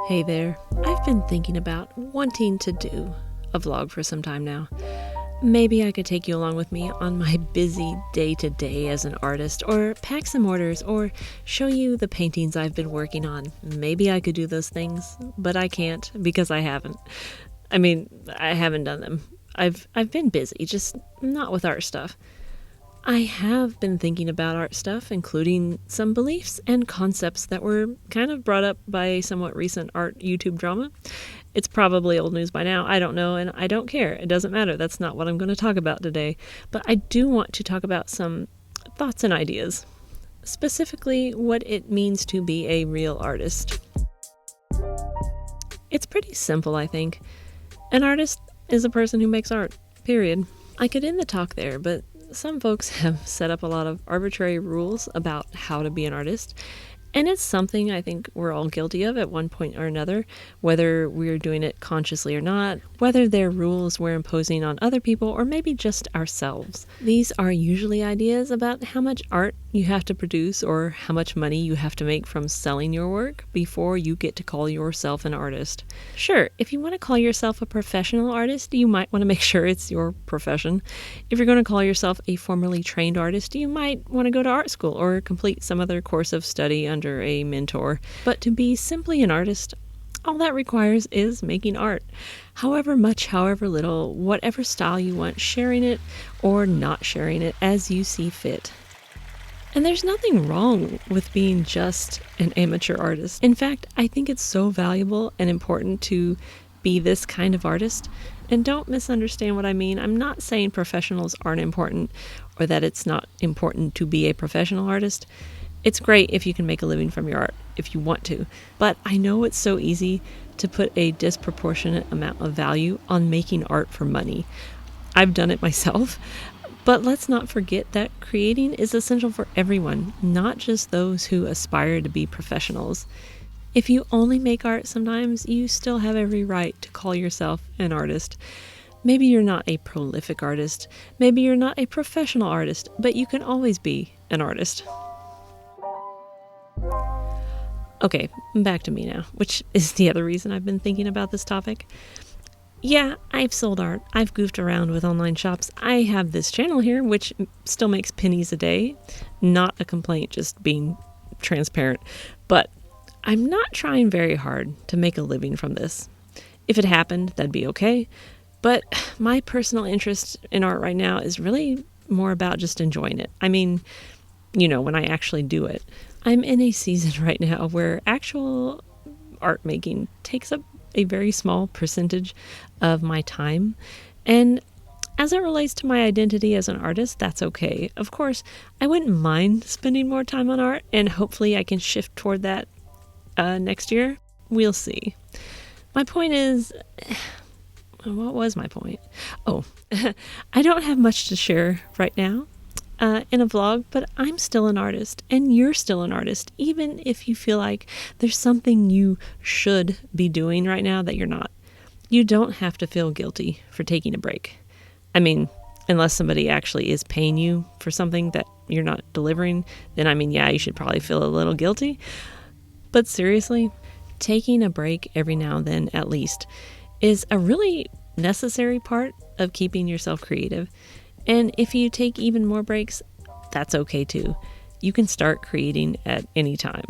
Hey there. I've been thinking about wanting to do a vlog for some time now. Maybe I could take you along with me on my busy day-to-day as an artist, or pack some orders, or show you the paintings I've been working on. Maybe I could do those things, but I can't because I haven't. I haven't done them. I've been busy, just not with art stuff. I have been thinking about art stuff, including some beliefs and concepts that were kind of brought up by a somewhat recent art YouTube drama. It's probably old news by now, I don't know, and I don't care. It doesn't matter. That's not what I'm going to talk about today. But I do want to talk about some thoughts and ideas, specifically what it means to be a real artist. It's pretty simple, I think. An artist is a person who makes art, period. I could end the talk there, but some folks have set up a lot of arbitrary rules about how to be an artist, and it's something I think we're all guilty of at one point or another, whether we're doing it consciously or not, whether they're rules we're imposing on other people or maybe just ourselves. These are usually ideas about how much art you have to produce or how much money you have to make from selling your work before you get to call yourself an artist. Sure, if you want to call yourself a professional artist, you might want to make sure it's your profession. If you're going to call yourself a formally trained artist, you might want to go to art school or complete some other course of study under a mentor. But to be simply an artist, all that requires is making art. However much, however little, whatever style you want, sharing it or not sharing it as you see fit. And there's nothing wrong with being just an amateur artist. In fact, I think it's so valuable and important to be this kind of artist. And don't misunderstand what I mean. I'm not saying professionals aren't important or that it's not important to be a professional artist. It's great if you can make a living from your art, if you want to. But I know it's so easy to put a disproportionate amount of value on making art for money. I've done it myself. But let's not forget that creating is essential for everyone, not just those who aspire to be professionals. If you only make art sometimes, you still have every right to call yourself an artist. Maybe you're not a prolific artist, maybe you're not a professional artist, but you can always be an artist. Okay, back to me now, which is the other reason I've been thinking about this topic. Yeah, I've sold art. I've goofed around with online shops. I have this channel here, which still makes pennies a day. Not a complaint, just being transparent. But I'm not trying very hard to make a living from this. If it happened, that'd be okay. But my personal interest in art right now is really more about just enjoying it. I mean, when I actually do it. I'm in a season right now where actual art making takes up a very small percentage of my time. And as it relates to my identity as an artist, that's okay. Of course, I wouldn't mind spending more time on art, and hopefully I can shift toward that next year. We'll see. My point is, what was my point? Oh, I don't have much to share right now in a vlog, but I'm still an artist, and you're still an artist, even if you feel like there's something you should be doing right now that you're not. You don't have to feel guilty for taking a break. I mean, unless somebody actually is paying you for something that you're not delivering, then yeah, you should probably feel a little guilty. But seriously, taking a break every now and then, at least, is a really necessary part of keeping yourself creative. And if you take even more breaks, that's okay too. You can start creating at any time.